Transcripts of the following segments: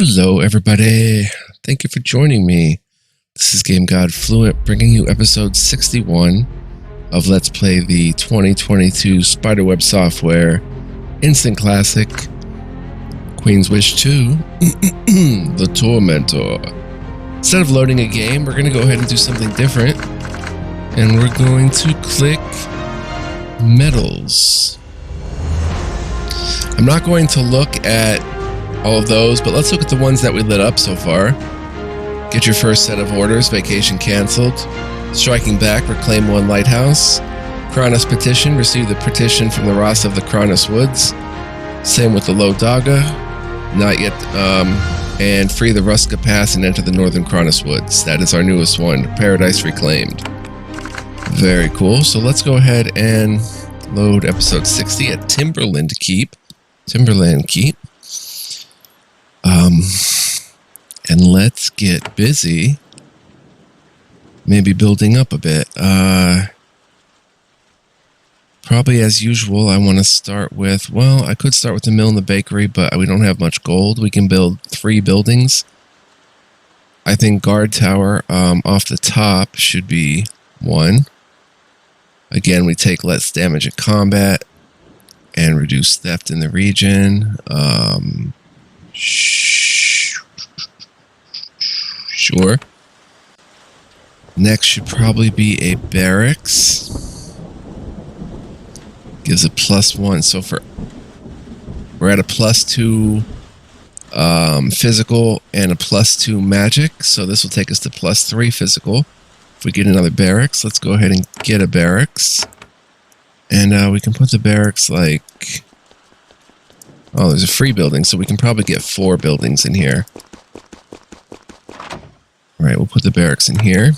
Hello, everybody. Thank you for joining me. This is Game God Fluent, bringing you episode 61 of Let's Play the 2022 Spiderweb Software Instant Classic Queen's Wish 2, The Tormentor. Instead of loading a game, we're going to go ahead and do something different. And we're going to click Medals. I'm not going to look at all of those, but let's look at the ones that we lit up so far. Get your first set of orders. Vacation canceled. Striking back. Reclaim one lighthouse. Kranas petition. Receive the petition from the Ross of the Kranas Woods. Same with the Lodaga. Not yet. And free the Ruska Pass and enter the Northern Kranas Woods. That is our newest one. Paradise Reclaimed. Very cool. So let's go ahead and load episode 60 at Timberland Keep. And let's get busy. Maybe building up a bit. Probably as usual, I want to start with, well, I could start with the mill and the bakery, but we don't have much gold. We can build 3 buildings. I think guard tower off the top should be 1. Again, we take less damage in combat and reduce theft in the region. Sure. Next should probably be a barracks. Gives a +1. So we're at a +2 physical and a +2 magic. So this will take us to +3 physical. If we get another barracks, let's go ahead and get a barracks. And we can put the barracks like... Oh, there's a free building, so we can probably get 4 buildings in here. Alright, we'll put the barracks in here.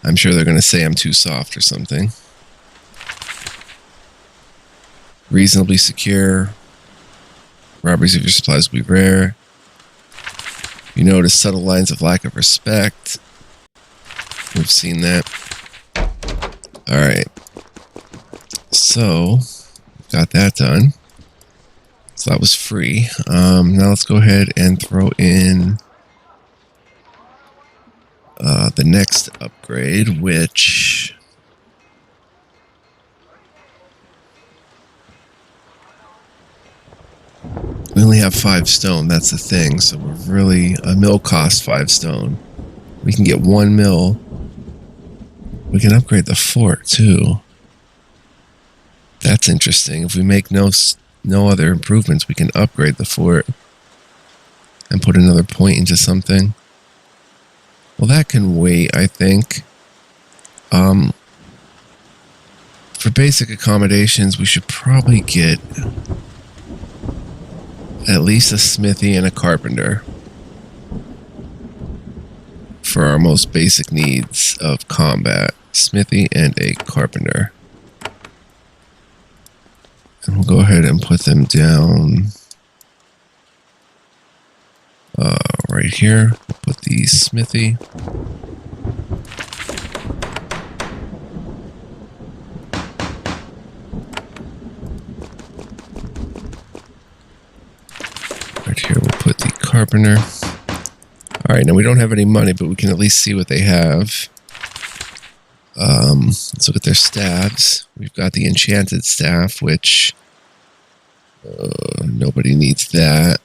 I'm sure they're going to say I'm too soft or something. Reasonably secure. Robberies of your supplies will be rare. You notice subtle lines of lack of respect. We've seen that. Alright. So, got that done. So that was free. Now let's go ahead and throw in the next upgrade, which... we only have 5 stone, that's the thing, so we're really... a mill costs 5 stone. We can get 1 mill. We can upgrade the fort, too. That's interesting. If we make no other improvements, we can upgrade the fort and put another point into something. Well, that can wait, I think. For basic accommodations, we should probably get at least a smithy and a carpenter for our most basic needs of combat. Smithy and a carpenter. And we'll go ahead and put them down right here. We'll put the smithy. Right here we'll put the carpenter. Alright, now we don't have any money, but we can at least see what they have. Let's look at their staves. We've got the enchanted staff, which nobody needs that.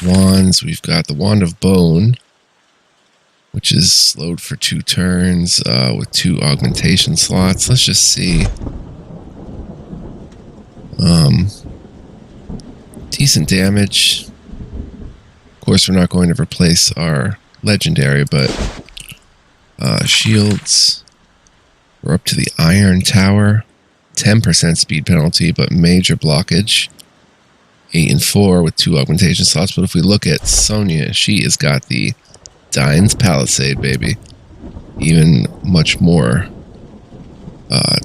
Wands, we've got the wand of bone, which is slowed for 2 turns with 2 augmentation slots. Let's just see. Decent damage. Of course, we're not going to replace our legendary, but shields. We're up to the Iron Tower. 10% speed penalty, but major blockage. 8 and 4 with 2 augmentation slots. But if we look at Sonia, she has got the Dine's Palisade, baby. Even much more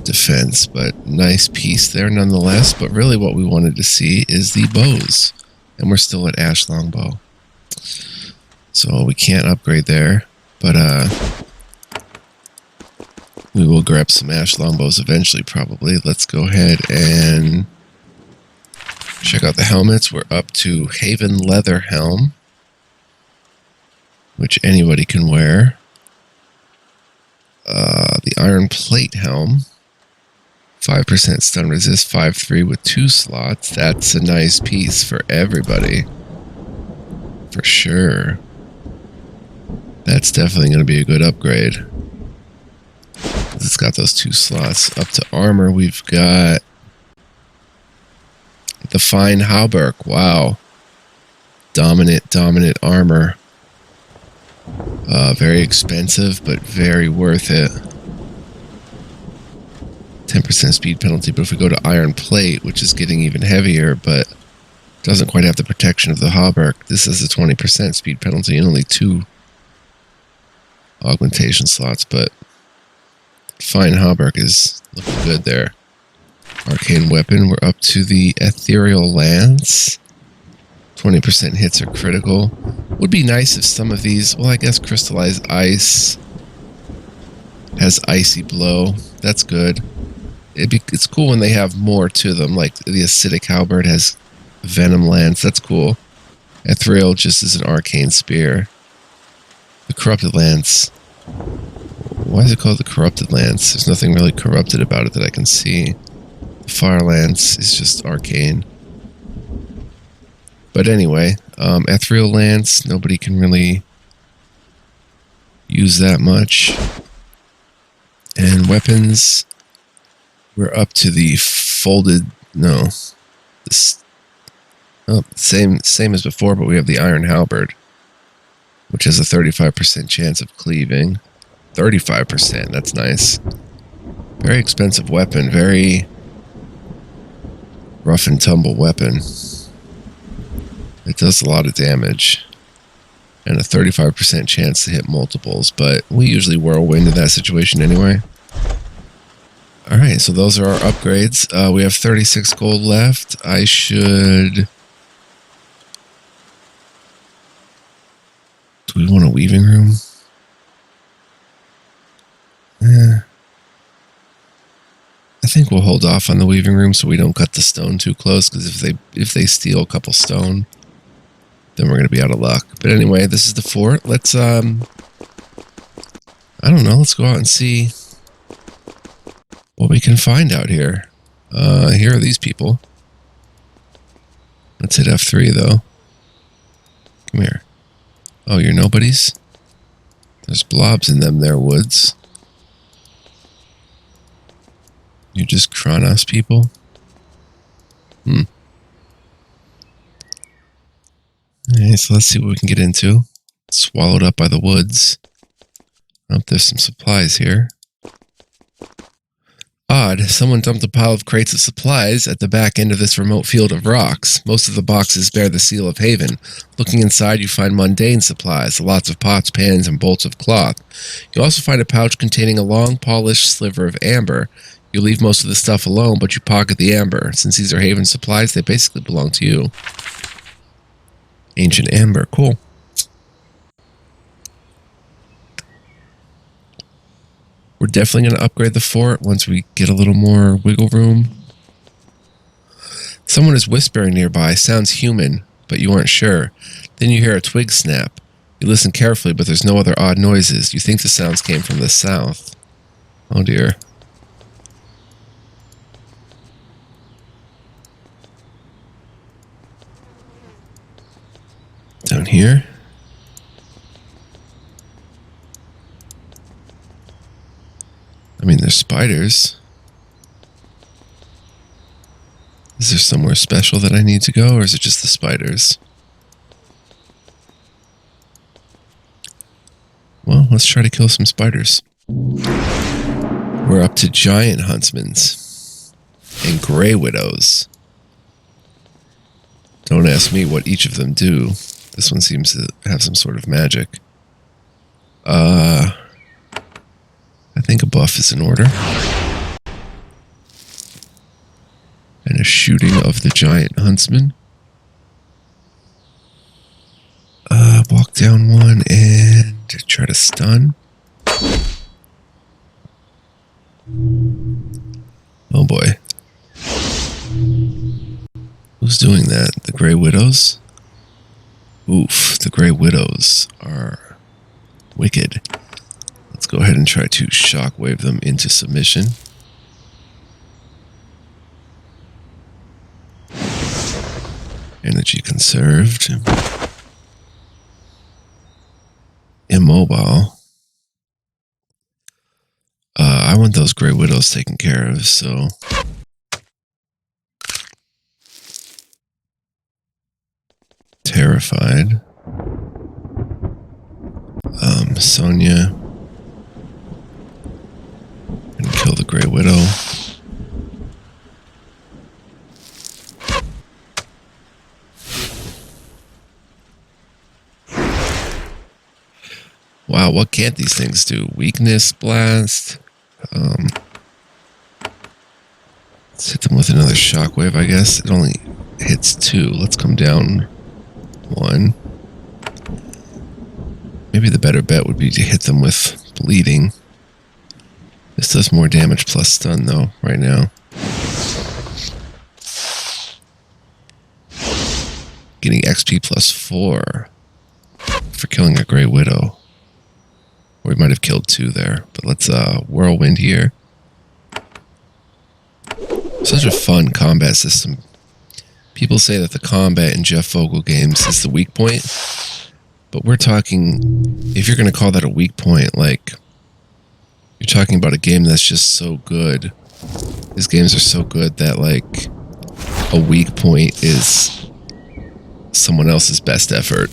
defense, but nice piece there nonetheless. But really what we wanted to see is the bows. And we're still at Ash Longbow. So we can't upgrade there. But we will grab some Ash Longbows eventually, probably. Let's go ahead and Check out the helmets. We're up to Haven Leather Helm, which anybody can wear. The Iron Plate Helm. 5% stun resist, 5/3 with 2 slots. That's a nice piece for everybody. For sure. That's definitely going to be a good upgrade. It's got those 2 slots. Up to armor, we've got the Fine Hauberk. Wow. Dominant armor. Very expensive, but very worth it. 10% speed penalty, but if we go to Iron Plate, which is getting even heavier, but doesn't quite have the protection of the Hauberk, this is a 20% speed penalty and only 2 augmentation slots, but Fine Hauberk is looking good there. Arcane Weapon, we're up to the Ethereal Lance. 20% hits are critical. Would be nice if some of these, well, I guess Crystallized Ice has Icy Blow. That's good. It's cool when they have more to them, like the Acidic Halberd has Venom Lance. That's cool. Ethereal just is an Arcane Spear. The Corrupted Lance. Why is it called the Corrupted Lance? There's nothing really corrupted about it that I can see. The Fire Lance is just arcane. But anyway, Ethereal Lance, nobody can really use that much. And weapons, we're up to the same as before, but we have the Iron Halberd, which has a 35% chance of cleaving. 35%, that's nice. Very expensive weapon, very rough and tumble weapon. It does a lot of damage. And a 35% chance to hit multiples, but we usually whirlwind in that situation anyway. Alright, so those are our upgrades. We have 36 gold left. I should... Do we want a weaving room? I think we'll hold off on the weaving room so we don't cut the stone too close, because if they steal a couple stone, then we're going to be out of luck. But anyway, this is the fort. Let's, I don't know, let's go out and see what we can find out here. Here are these people. Let's hit F3, though. Come here. Oh, you're nobodies? There's blobs in them there, woods. You're just Kranas people? Alright, so let's see what we can get into. Swallowed up by the woods. Oh, there's some supplies here. Odd, someone dumped a pile of crates of supplies at the back end of this remote field of rocks. Most of the boxes bear the seal of Haven. Looking inside, you find mundane supplies, lots of pots, pans, and bolts of cloth. You also find a pouch containing a long, polished sliver of amber. You leave most of the stuff alone, but you pocket the amber. Since these are Haven supplies, they basically belong to you. Ancient amber, cool. We're definitely going to upgrade the fort once we get a little more wiggle room. Someone is whispering nearby. Sounds human, but you aren't sure. Then you hear a twig snap. You listen carefully, but there's no other odd noises. You think the sounds came from the south. Oh dear. Down here. I mean, there's spiders. Is there somewhere special that I need to go, or is it just the spiders? Well, let's try to kill some spiders. We're up to giant huntsmans and gray widows. Don't ask me what each of them do. This one seems to have some sort of magic. I think a buff is in order. And a shooting of the giant huntsman. Walk down one and try to stun. Oh boy. Who's Who's doing that? The Grey Widows? Oof, the Grey Widows are wicked. Let's go ahead and try to shockwave them into submission. Energy conserved. Immobile. I want those Grey Widows taken care of, so... Terrified. Sonya. And kill the Grey Widow. Wow, what can't these things do? Weakness, blast. Let's hit them with another shockwave, I guess. It only hits 2. Let's come down 1. Maybe the better bet would be to hit them with bleeding. This does more damage plus stun, though, right now. Getting XP plus 4 for killing a Grey Widow. Or we might have killed 2 there. But let's whirlwind here. Such a fun combat system. People say that the combat in Jeff Vogel games is the weak point. But we're talking, if you're going to call that a weak point, like, you're talking about a game that's just so good. These games are so good that, like, a weak point is someone else's best effort.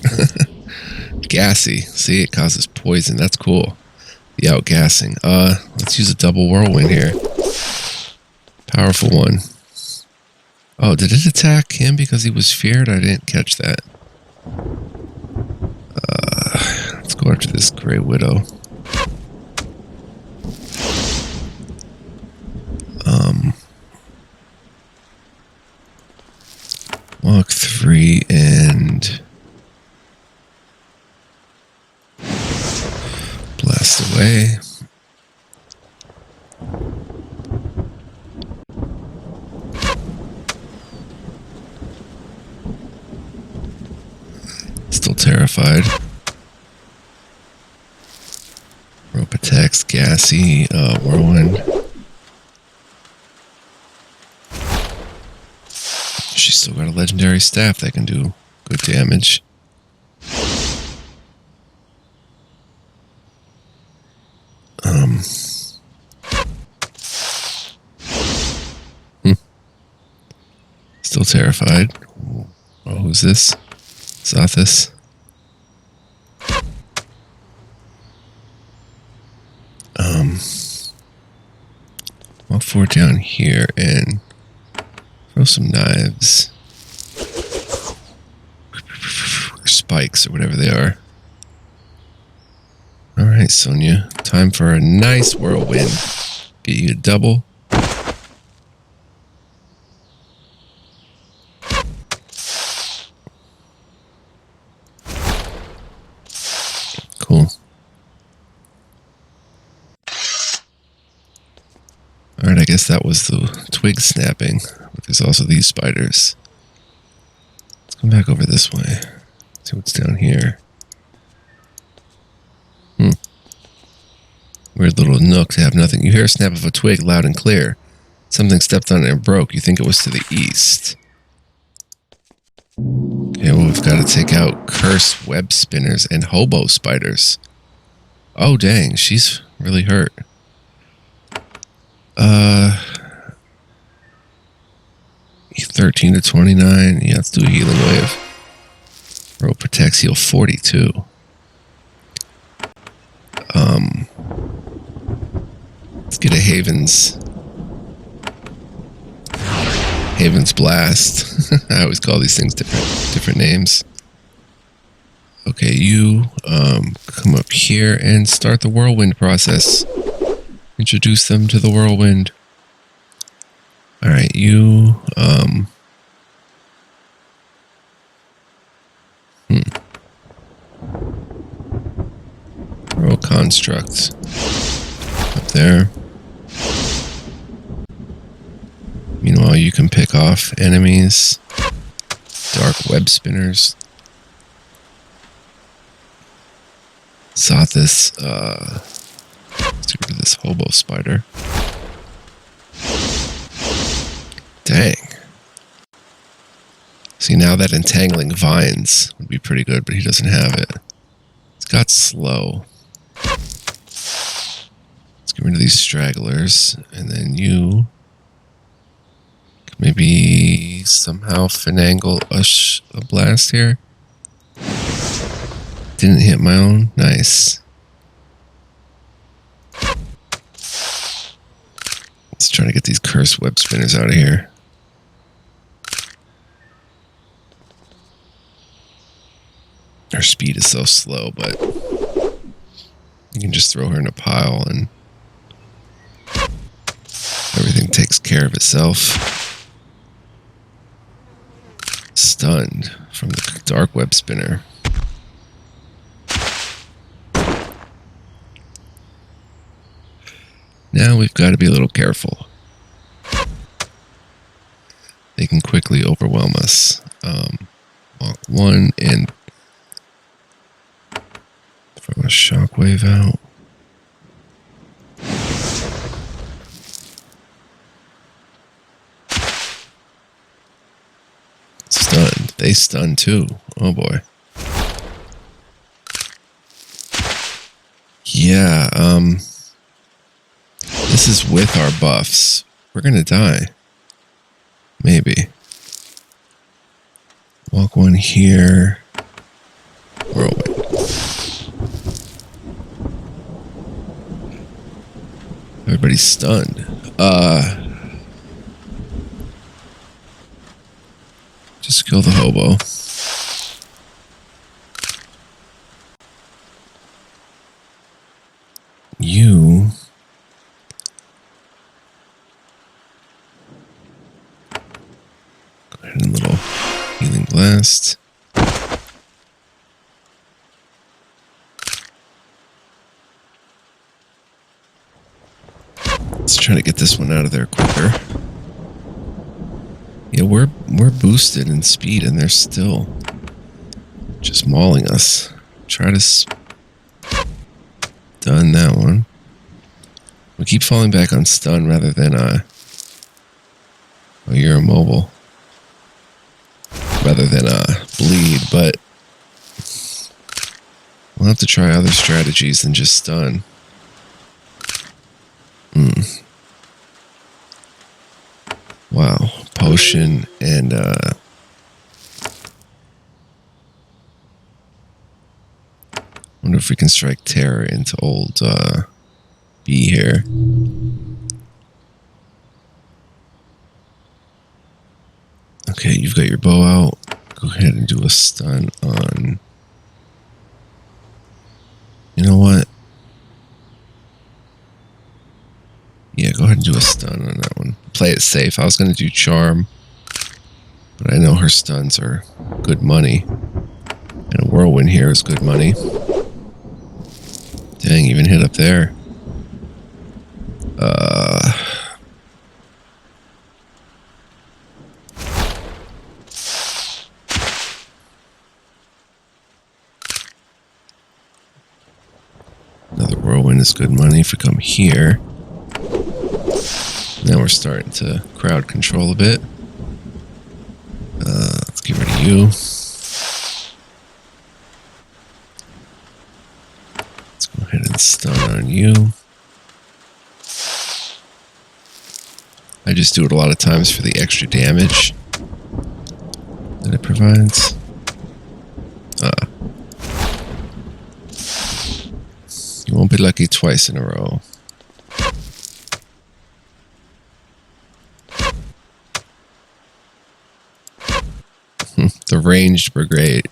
Gassy. See, it causes poison. That's cool. The outgassing. Let's use a double whirlwind here. Powerful one. Oh, did it attack him because he was feared? I didn't catch that. Let's go after this Grey Widow. Walk 3 and blast away. Still terrified. Rope attacks, gassy, whirlwind. She's still got a legendary staff that can do good damage. Still terrified. Oh, who's this? Zathis. Walk 4 down here and throw some knives. Or spikes or whatever they are. Alright, Sonya. Time for a nice whirlwind. Get you a double. Cool. Alright, I guess that was the twig snapping. But there's also these spiders. Let's come back over this way. See what's down here. Weird little nook to have nothing. You hear a snap of a twig loud and clear. Something stepped on it and broke. You think it was to the east. Okay, well, we've got to take out cursed web spinners and hobo spiders. Oh, dang. She's really hurt. 13 to 29. Yeah, let's do a healing wave. Rope protects, heal 42. Let's get a Haven's Blast. I always call these things different names. Okay, you come up here and start the whirlwind process. Introduce them to the whirlwind. Alright, you throw a construct up there. Meanwhile, you can pick off enemies. Dark web spinners. Sothis, let's get rid of this hobo spider. Dang. See, now that entangling vines would be pretty good, but he doesn't have it. It's got slow. Let's get rid of these stragglers, and then you maybe somehow finagle a blast here. Didn't hit my own. Nice. Let's try to get these cursed web spinners out of here. Her speed is so slow, but you can just throw her in a pile and everything takes care of itself. Stunned from the dark web spinner. Now we've got to be a little careful. They can quickly overwhelm us. Walk one and throw a shockwave out. Stunned. They stun too. Oh boy. Yeah, this is with our buffs. We're gonna die. Maybe. Walk one here. Whirlwind. Everybody's stunned. Just kill the hobo. You... go ahead and a little healing blast. Let's try to get this one out of there quicker. Yeah, we're boosted in speed and they're still just mauling us. Try to stun that one. We keep falling back on stun rather than oh, you're immobile. Rather than bleed, but we'll have to try other strategies than just stun. Wow, potion and wonder if we can strike terror into old B here. Okay, you've got your bow out. Go ahead and do a stun on... You know what? Yeah, go ahead and do a stun on that one. Play it safe. I was going to do charm, but I know her stuns are good money. And a whirlwind here is good money. Dang, even hit up there. Another whirlwind is good money if we come here. Now we're starting to crowd control a bit. Let's get rid of you. Let's go ahead and stun on you. I just do it a lot of times for the extra damage that it provides. You won't be lucky twice in a row. The ranged brigade.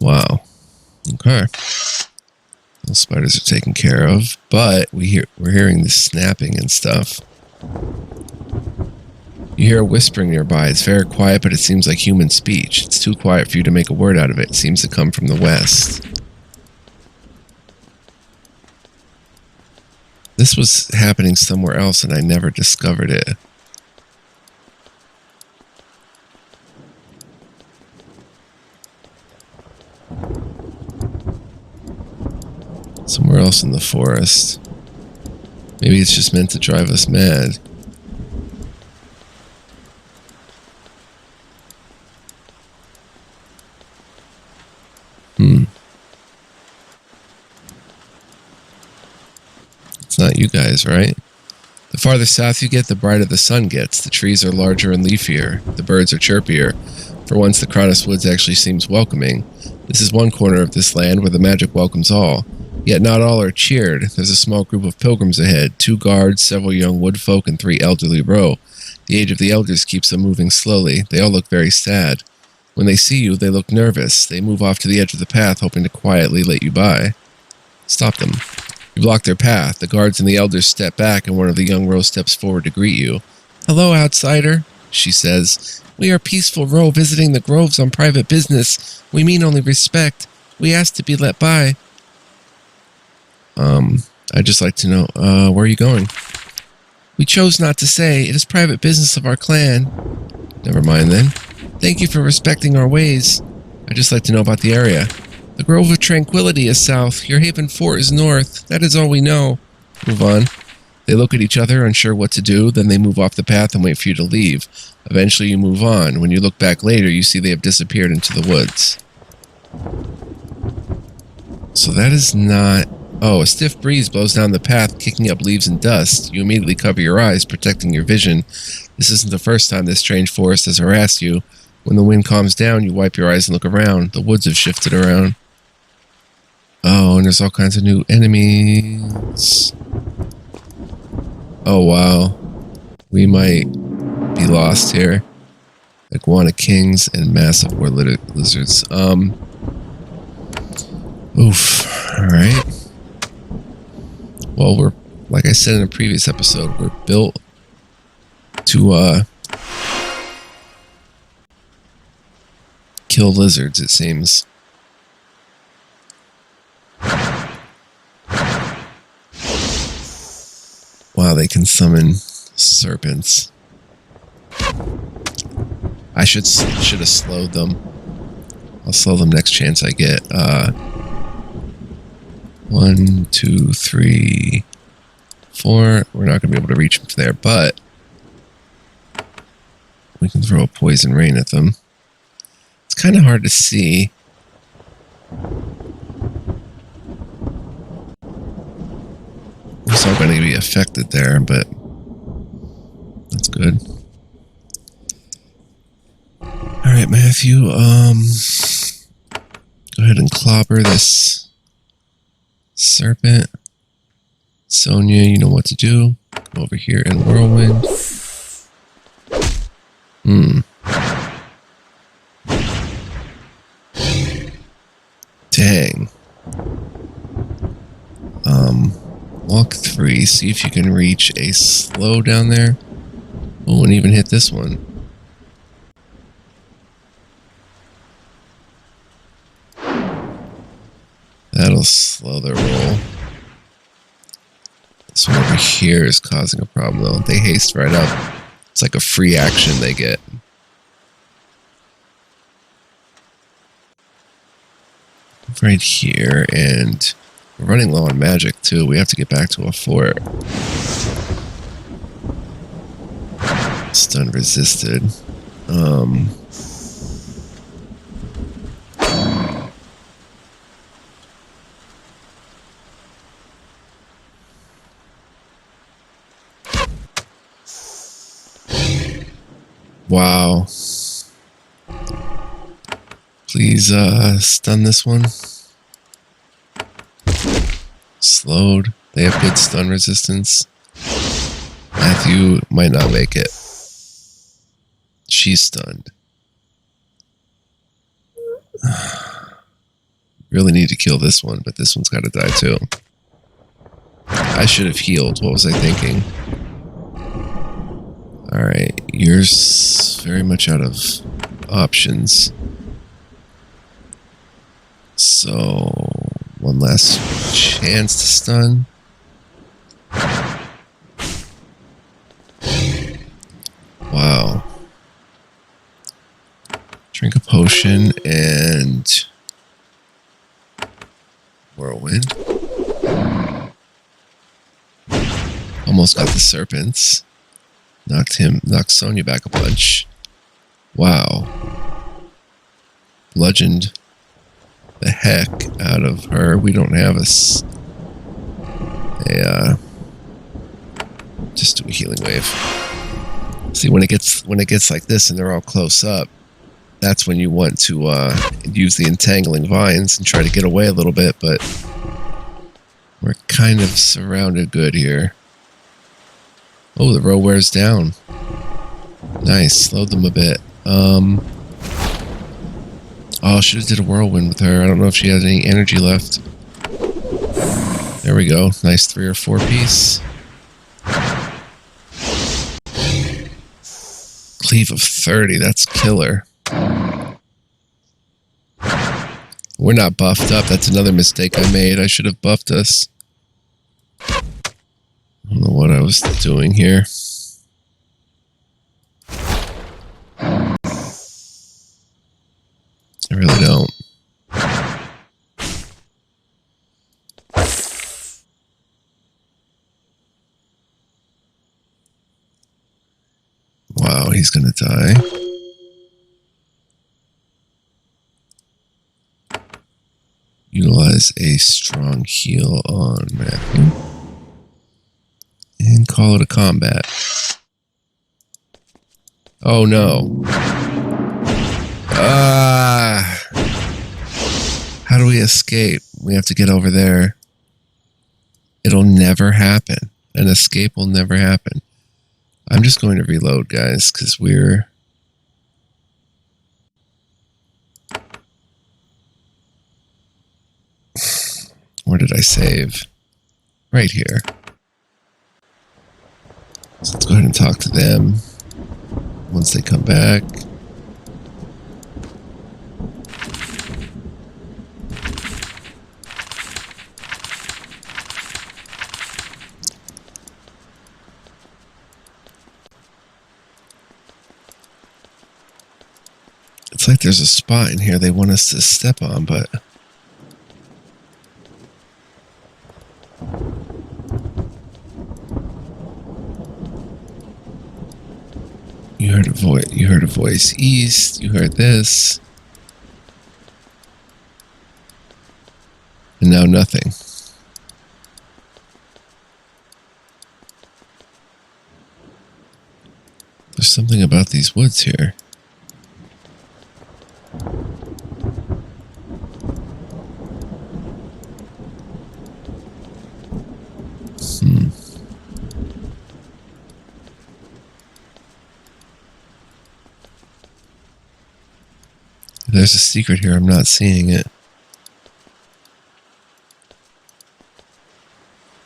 Wow. Okay. Those spiders are taken care of, but we're hearing the snapping and stuff. You hear a whispering nearby. It's very quiet, but it seems like human speech. It's too quiet for you to make a word out of it. It seems to come from the west. This was happening somewhere else, and I never discovered it. else in the forest? Maybe it's just meant to drive us mad. It's not you guys, right? The farther south you get, the brighter the sun gets. The trees are larger and leafier. The birds are chirpier. For once, the Kranas Woods actually seems welcoming. This is one corner of this land where the magic welcomes all. Yet not all are cheered. There's a small group of pilgrims ahead, 2 guards, several young woodfolk, and 3 elderly row. The age of the elders keeps them moving slowly. They all look very sad. When they see you, they look nervous. They move off to the edge of the path, hoping to quietly let you by. Stop them. You block their path. The guards and the elders step back, and one of the young row steps forward to greet you. "Hello, outsider," she says. "We are Peaceful Row visiting the groves on private business. We mean only respect. We ask to be let by." I'd just like to know, where are you going? "We chose not to say. It is private business of our clan." "Never mind then. Thank you for respecting our ways." "I'd just like to know about the area." "The Grove of Tranquility is south. Your Haven Fort is north. That is all we know." Move on. They look at each other, unsure what to do. Then they move off the path and wait for you to leave. Eventually you move on. When you look back later, you see they have disappeared into the woods. So that is not... Oh, a stiff breeze blows down the path, kicking up leaves and dust. You immediately cover your eyes, protecting your vision. This isn't the first time this strange forest has harassed you. When the wind calms down, you wipe your eyes and look around. The woods have shifted around. Oh, and there's all kinds of new enemies. Oh, wow. We might be lost here. Iguana kings and massive war lizards. Oof. Alright. Well, we're, like I said in a previous episode, we're built to, kill lizards, it seems. Wow, they can summon serpents. I should have slowed them. I'll slow them next chance I get. 1, 2, 3, 4. We're not going to be able to reach them there, but we can throw a poison rain at them. It's kind of hard to see. It's all going to be affected there, but that's good. Alright, Matthew, go ahead and clobber this serpent. Sonia, you know what to do. Come over here in Whirlwind. Dang. Walk 3, see if you can reach a slow down there. Oh, and even hit this one. That'll slow their roll. This one over here is causing a problem though. They haste right up. It's like a free action they get. Right here, and we're running low on magic too. We have to get back to a fort. Stun resisted. Wow. Please, stun this one. Slowed. They have good stun resistance. Matthew might not make it. She's stunned. Really need to kill this one, but this one's got to die too. I should have healed. What was I thinking? Alright, you're very much out of options. So, one last chance to stun. Wow. Drink a potion and Whirlwind. Almost got the serpents. Knocked Sonya back a bunch. Wow. Bludgeoned the heck out of her. We don't have just do a healing wave. See, when it gets like this and they're all close up, that's when you want to use the entangling vines and try to get away a little bit, but we're kind of surrounded good here. Oh, the row wears down. Nice, slowed them a bit. Oh, should have did a whirlwind with her. I don't know if she has any energy left. There we go. Nice 3 or 4 piece. Cleave of 30. That's killer. We're not buffed up. That's another mistake I made. I should have buffed us. I don't know what I was doing here. I really don't. Wow, he's gonna die. Utilize a strong heal on Matthew. And call it a combat. Oh no. How do we escape? We have to get over there. It'll never happen. An escape will never happen. I'm just going to reload, guys, because we're... Where did I save? Right here. So let's go ahead and talk to them once they come back. It's like there's a spot in here they want us to step on, but... You heard a voice east, you heard this. And now nothing. There's something about these woods here. There's a secret here. I'm not seeing it.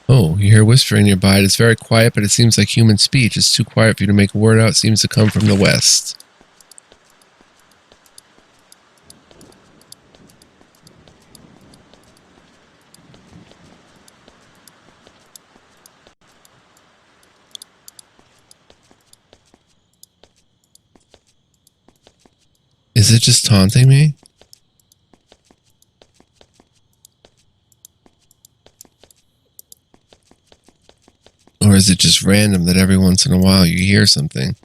Oh, you hear whispering nearby. It's very quiet, but it seems like human speech. It's too quiet for you to make a word out. It seems to come from the west. Is it just taunting me? Or is it just random that every once in a while you hear something?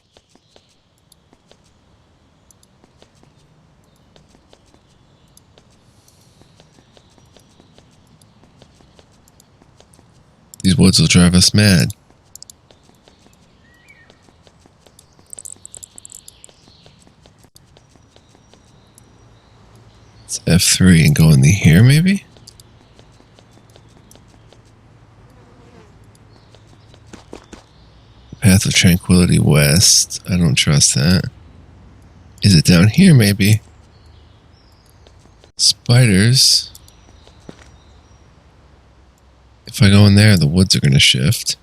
These woods will drive us mad. F3 and go in the here, maybe? Path of Tranquility west. I don't trust that. Is it down here, maybe? Spiders. If I go in there, the woods are going to shift.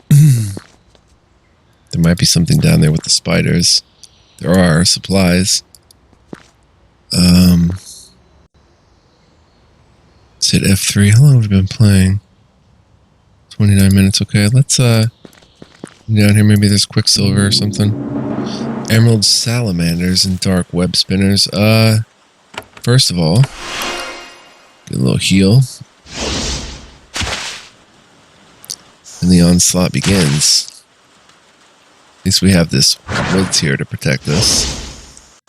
There might be something down there with the spiders. There are supplies. Let's hit F3. How long have we been playing? 29 minutes. Okay, let's down here. Maybe there's Quicksilver or something. Emerald salamanders and dark web spinners. First of all, get a little heal. and the onslaught begins. At least we have this woods here to protect us.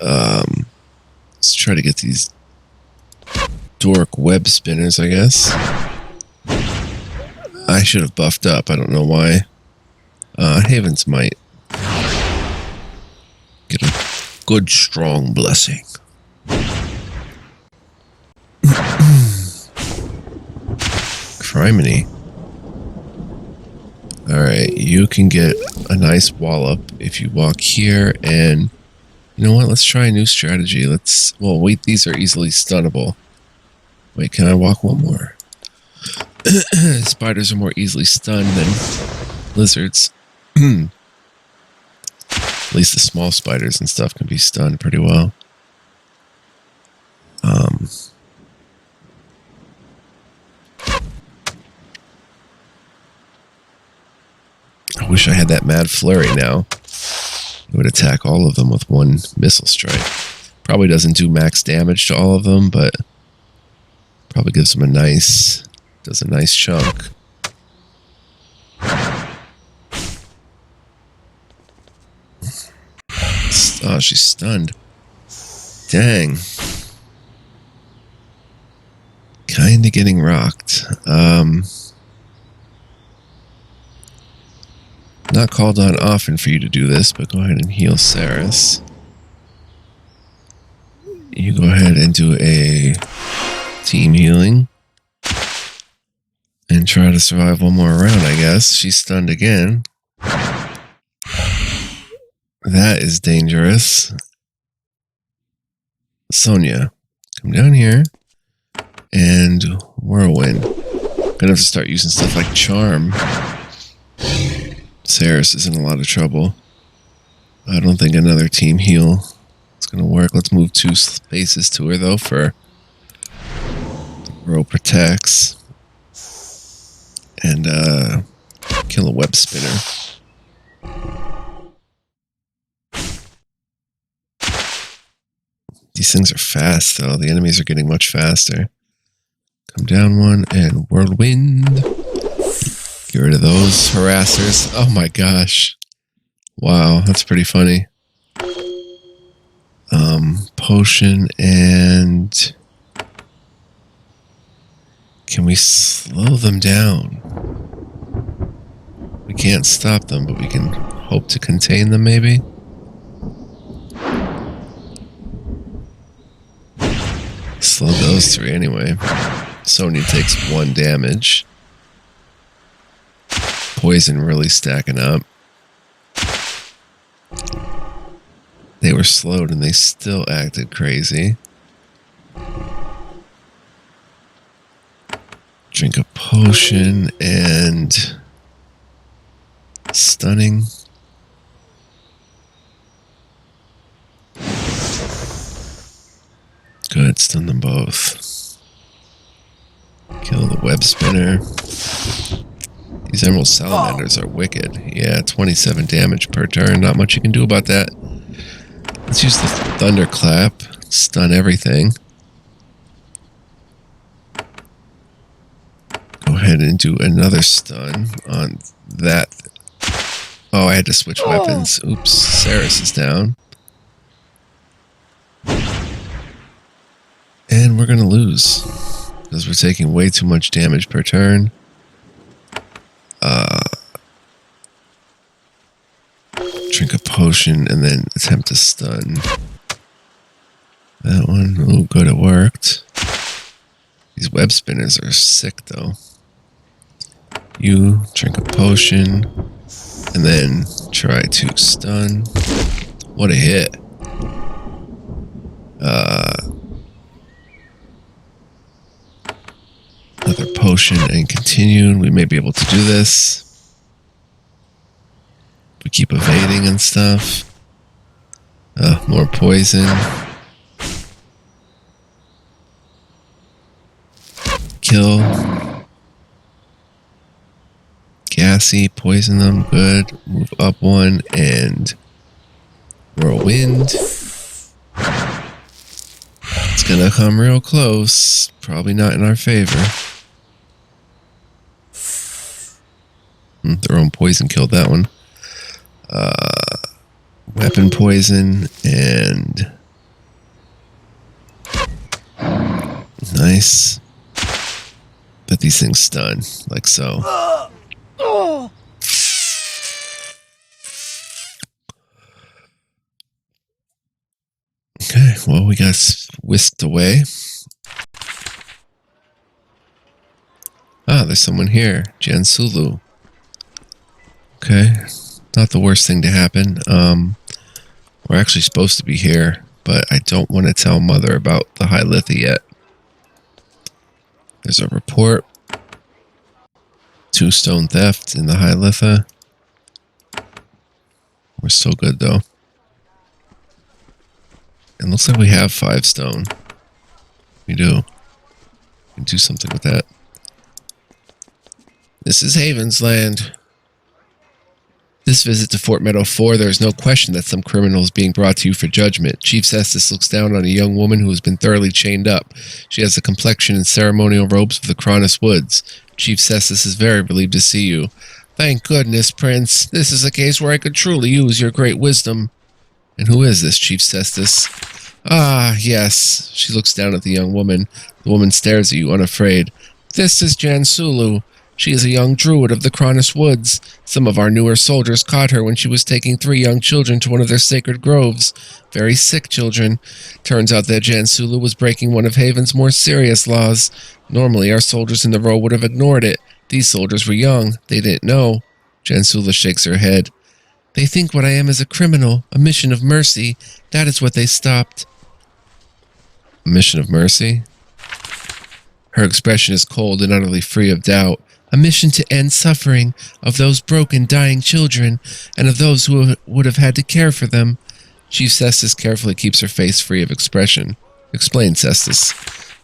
Let's try to get these dork web spinners, I guess. I should have buffed up. I don't know why. Haven's might. Get a good, strong blessing. Criminy. Alright, you can get a nice wallop if you walk here, and you know what? Let's try a new strategy. Well, wait, these are easily stunnable. Wait, can I walk one more? Spiders are more easily stunned than lizards. At least the small spiders and stuff can be stunned pretty well. I wish I had that mad flurry now. It would attack all of them with one missile strike. Probably doesn't do max damage to all of them, but probably gives them does a nice chunk. Oh, she's stunned. Dang. Kinda getting rocked. Not called on often for you to do this, but go ahead and heal Saris. You go ahead and do a team healing. And try to survive one more round, I guess. She's stunned again. That is dangerous. Sonia, come down here. And Whirlwind. Gonna have to start using stuff like Charm. Saris is in a lot of trouble. I don't think another team heal is gonna work. Let's move 2 spaces to her, though, for Row protects. And kill a web spinner. These things are fast, though. The enemies are getting much faster. Come down one and Whirlwind. Get rid of those harassers. Oh my gosh. Wow, that's pretty funny. Potion and... Can we slow them down? We can't stop them, but we can hope to contain them, maybe? Slow those 3 anyway. Sonya takes 1 damage. Poison really stacking up. They were slowed and they still acted crazy. Drink a potion and stunning. Good, stun them both. Kill the web spinner. These emerald salamanders are wicked. Yeah, 27 damage per turn. Not much you can do about that. Let's use the thunderclap. Stun everything. Go ahead and do another stun on that. Oh, I had to switch weapons. Oops, Saris is down. And we're going to lose. Because we're taking way too much damage per turn. Drink a potion and then attempt to stun. That one. Oh, good, it worked. These web spinners are sick, though. You drink a potion and then try to stun. What a hit. Another potion and continue. We may be able to do this. We keep evading and stuff. More poison. Kill. Gassy, poison them, good. Move up 1 and Whirlwind. It's gonna come real close. Probably not in our favor. Their own poison killed that one. Weapon poison and... Nice. But these things stun, like so. Okay, well, we got whisked away. Ah, there's someone here. Jansulu. Okay, not the worst thing to happen. We're actually supposed to be here, but I don't want to tell Mother about the Highlitha yet. There's a report. 2 stone theft in the Highlitha. We're so good, though. It looks like we have 5 stone. We do. We can do something with that. This is Haven's land. This visit to Fort Meadow 4, there is no question that some criminal is being brought to you for judgment. Chief Cestus looks down on a young woman who has been thoroughly chained up. She has the complexion and ceremonial robes of the Kranas Woods. Chief Cestus is very relieved to see you. Thank goodness, Prince. This is a case where I could truly use your great wisdom. And who is this, Chief Cestus? Ah, yes. She looks down at the young woman. The woman stares at you, unafraid. This is Jansulu. She is a young druid of the Kranas Woods. Some of our newer soldiers caught her when she was taking 3 young children to one of their sacred groves. Very sick children. Turns out that Jansulu was breaking one of Haven's more serious laws. Normally, our soldiers in the row would have ignored it. These soldiers were young. They didn't know. Jansula shakes her head. They think what I am is a criminal, a mission of mercy. That is what they stopped. A mission of mercy? Her expression is cold and utterly free of doubt. A mission to end suffering of those broken, dying children, and of those who would have had to care for them. Chief Cestus carefully keeps her face free of expression. Explain, Cestus.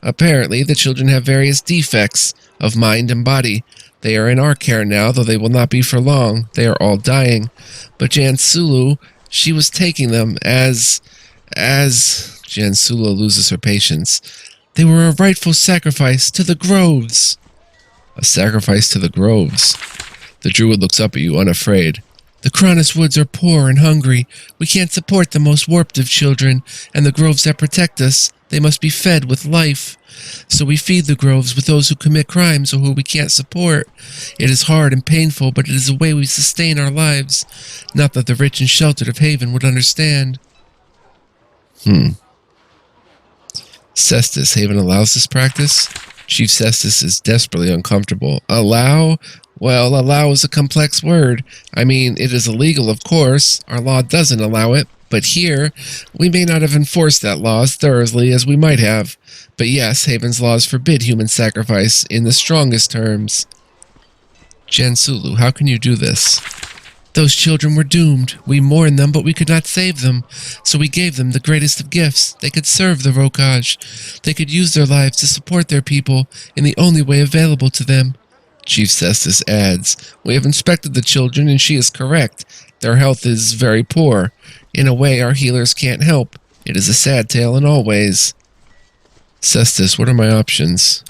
Apparently, the children have various defects of mind and body. They are in our care now, though they will not be for long. They are all dying. But Jansulu, she was taking them as Jansula loses her patience. They were a rightful sacrifice to the groves. A sacrifice to the groves. The druid looks up at you, unafraid. The Kranas Woods are poor and hungry. We can't support the most warped of children, and the groves that protect us, they must be fed with life. So we feed the groves with those who commit crimes or who we can't support. It is hard and painful, but it is a way we sustain our lives. Not that the rich and sheltered of Haven would understand. Cestus, Haven allows this practice? Chief Cestus is desperately uncomfortable. Allow? Well, allow is a complex word. I mean, it is illegal, of course. Our law doesn't allow it. But here, we may not have enforced that law as thoroughly as we might have. But yes, Haven's laws forbid human sacrifice in the strongest terms. Jansulu, how can you do this? Those children were doomed. We mourned them, but we could not save them. So we gave them the greatest of gifts. They could serve the Rokaj. They could use their lives to support their people in the only way available to them. Chief Cestus adds, We have inspected the children, and she is correct. Their health is very poor. In a way, our healers can't help. It is a sad tale in all ways. Cestus, what are my options?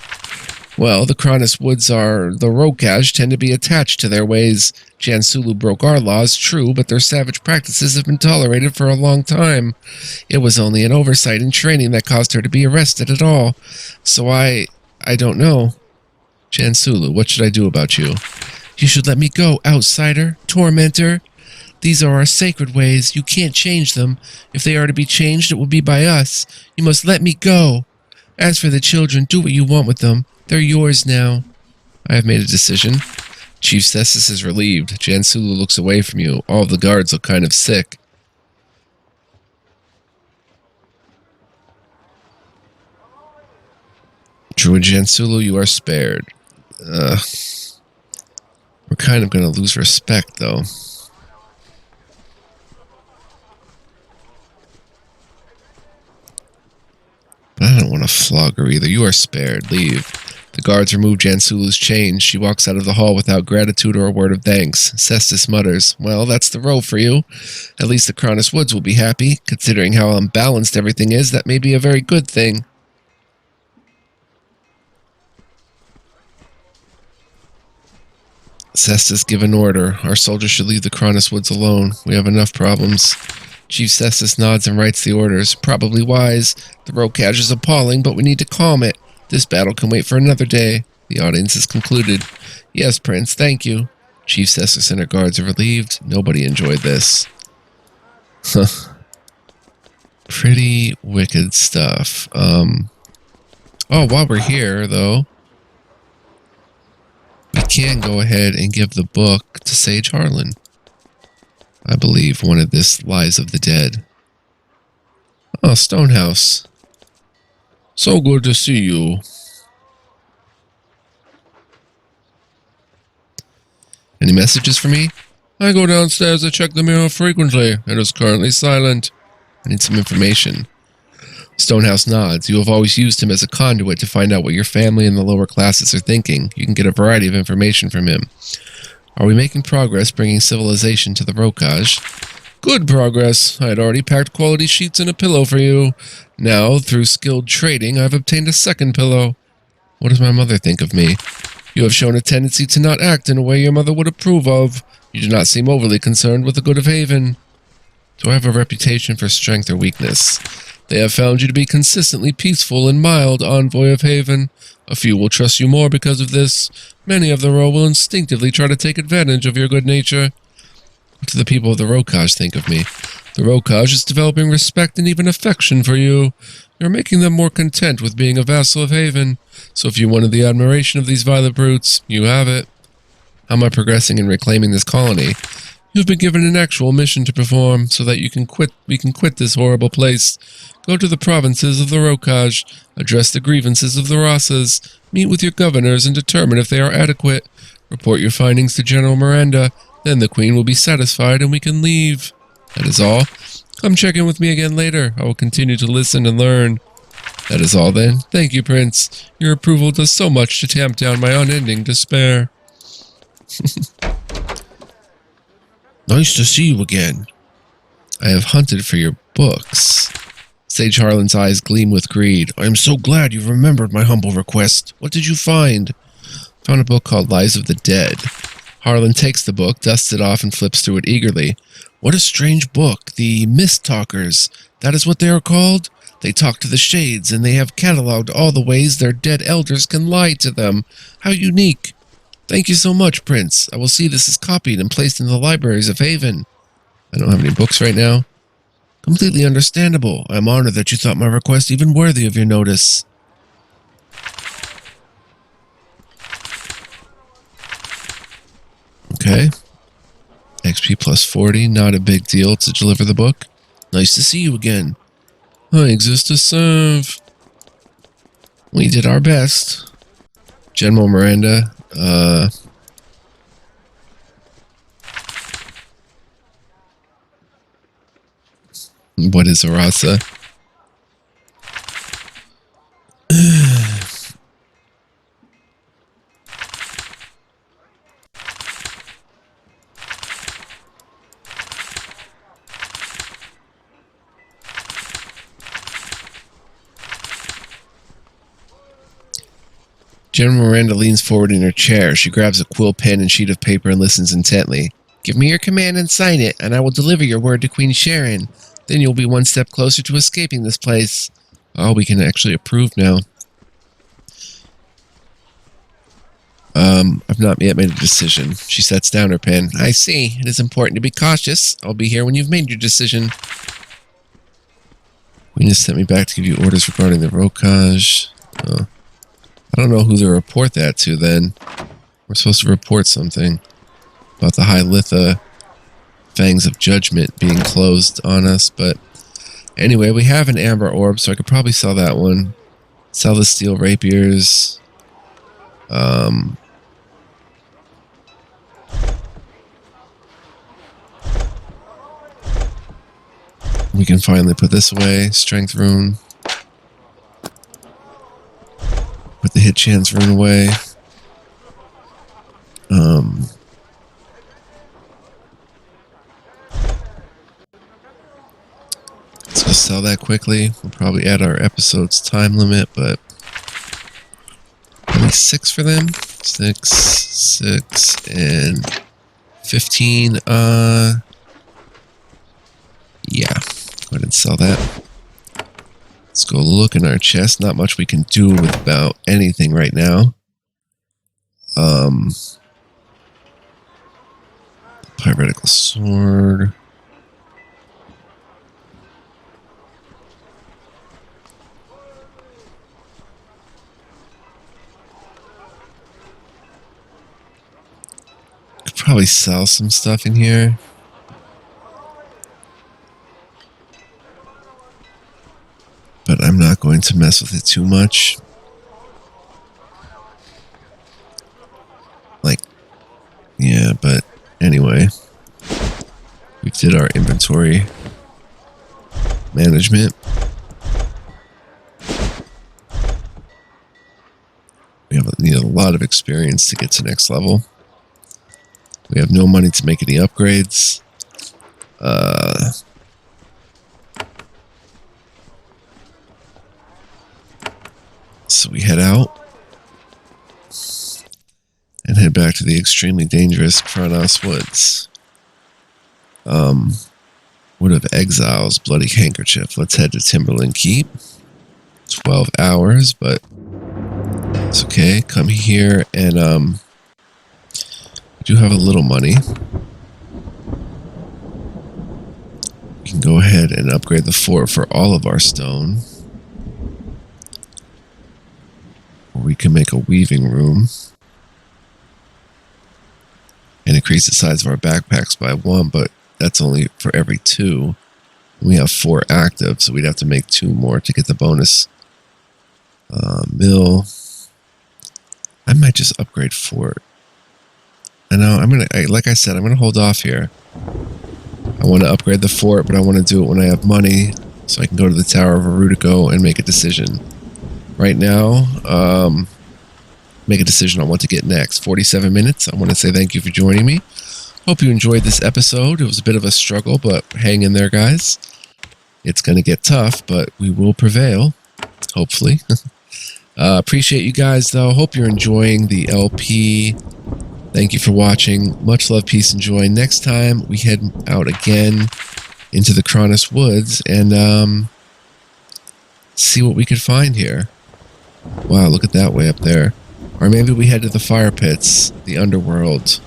Well, the Kranas Woods the Rokaj tend to be attached to their ways. Jansulu broke our laws, true, but their savage practices have been tolerated for a long time. It was only an oversight in training that caused her to be arrested at all. So I don't know. Jansulu, what should I do about you? You should let me go, outsider, tormentor. These are our sacred ways. You can't change them. If they are to be changed, it will be by us. You must let me go. As for the children, do what you want with them. They're yours now. I have made a decision. Chief Cestus is relieved. Jansulu looks away from you. All of the guards look kind of sick. Druid Jansulu, you are spared. We're kind of going to lose respect, though. But I don't want to flog her either. You are spared. Leave. The guards remove Jansulu's chains. She walks out of the hall without gratitude or a word of thanks. Cestus mutters, Well, that's the row for you. At least the Kranas Woods will be happy. Considering how unbalanced everything is, that may be a very good thing. Cestus, give an order. Our soldiers should leave the Kranas Woods alone. We have enough problems. Chief Cestus nods and writes the orders. Probably wise. The Rokaj is appalling, but we need to calm it. This battle can wait for another day. The audience is concluded. Yes, Prince, thank you. Chief Cestus and her guards are relieved. Nobody enjoyed this. Pretty wicked stuff. Oh, while we're here, though, we can go ahead and give the book to Sage Harlan. I believe wanted this Lies of the Dead. Oh, Stonehouse. So good to see you. Any messages for me? I go downstairs to check the mirror frequently. It is currently silent. I need some information. Stonehouse nods. You have always used him as a conduit to find out what your family and the lower classes are thinking. You can get a variety of information from him. Are we making progress bringing civilization to the Rokaj? Good progress. I had already packed quality sheets and a pillow for you. Now, through skilled trading, I've obtained a second pillow. What does my mother think of me? You have shown a tendency to not act in a way your mother would approve of. You do not seem overly concerned with the good of Haven. Do I have a reputation for strength or weakness? They have found you to be consistently peaceful and mild, envoy of Haven. A few will trust you more because of this. Many of the row will instinctively try to take advantage of your good nature. What do the people of the Rokaj think of me? The Rokaj is developing respect and even affection for you. You're making them more content with being a vassal of Haven. So if you wanted the admiration of these violent brutes, you have it. How am I progressing in reclaiming this colony? You've been given an actual mission to perform, so that we can quit this horrible place. Go to the provinces of the Rokaj, address the grievances of the Rasas, meet with your governors and determine if they are adequate. Report your findings to General Miranda, then the Queen will be satisfied and we can leave. That is all. Come check in with me again later. I will continue to listen and learn. That is all then. Thank you, Prince. Your approval does so much to tamp down my unending despair. Nice to see you again. I have hunted for your books. Sage Harlan's eyes gleam with greed. I am so glad you remembered my humble request. What did you find? Found a book called Lies of the Dead. Harlan takes the book, dusts it off, and flips through it eagerly. What a strange book. The Mist Talkers. That is what they are called? They talk to the shades, and they have catalogued all the ways their dead elders can lie to them. How unique. Thank you so much, Prince. I will see this is copied and placed in the libraries of Haven. I don't have any books right now. Completely understandable. I am honored that you thought my request even worthy of your notice. Okay. XP plus 40, not a big deal to deliver the book. Nice to see you again. I exist to serve. We did our best. General Miranda, what is a rasa? General Miranda leans forward in her chair. She grabs a quill pen and sheet of paper and listens intently. Give me your command and sign it, and I will deliver your word to Queen Sharon. Then you'll be one step closer to escaping this place. Oh, we can actually approve now. I've not yet made a decision. She sets down her pen. I see. It is important to be cautious. I'll be here when you've made your decision. Queen has sent me back to give you orders regarding the Rokaj. Oh. I don't know who to report that to then. We're supposed to report something about the High Litha Fangs of Judgment being closed on us, but anyway, we have an Amber Orb, so I could probably sell that one. Sell the Steel Rapiers. We can finally put this away. Strength Rune. Put the hit chance rune away. Let's go sell that quickly. We'll probably add our episode's time limit, but let me 6 for them. 6, 6, and 15. Yeah. Go ahead and sell that. Let's go look in our chest. Not much we can do with about anything right now. Piratical sword. Could probably sell some stuff in here. But I'm not going to mess with it too much. Like, yeah, but anyway. We did our inventory management. We need a lot of experience to get to next level. We have no money to make any upgrades. So we head out and head back to the extremely dangerous Kranas Woods. Wood of Exiles, Bloody Handkerchief. Let's head to Timberland Keep. 12 hours, but it's okay. Come here and we do have a little money. We can go ahead and upgrade the fort for all of our stone. Or we can make a weaving room and increase the size of our backpacks by 1, but that's only for every 2. We have 4 active, so we'd have to make 2 more to get the bonus. Mill. I might just upgrade fort. I know, like I said, I'm gonna hold off here. I want to upgrade the fort, but I want to do it when I have money, so I can go to the Tower of Arudico and make a decision. Right now, make a decision on what to get next. 47 minutes. I want to say thank you for joining me. Hope you enjoyed this episode. It was a bit of a struggle, but hang in there, guys. It's going to get tough, but we will prevail, hopefully. Appreciate you guys, though. Hope you're enjoying the LP. Thank you for watching. Much love, peace, and joy. Next time, we head out again into the Kranas Woods and see what we could find here. Wow, look at that way up there. Or maybe we head to the fire pits, the underworld.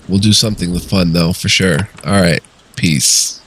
We'll do something fun, though, for sure. All right, peace.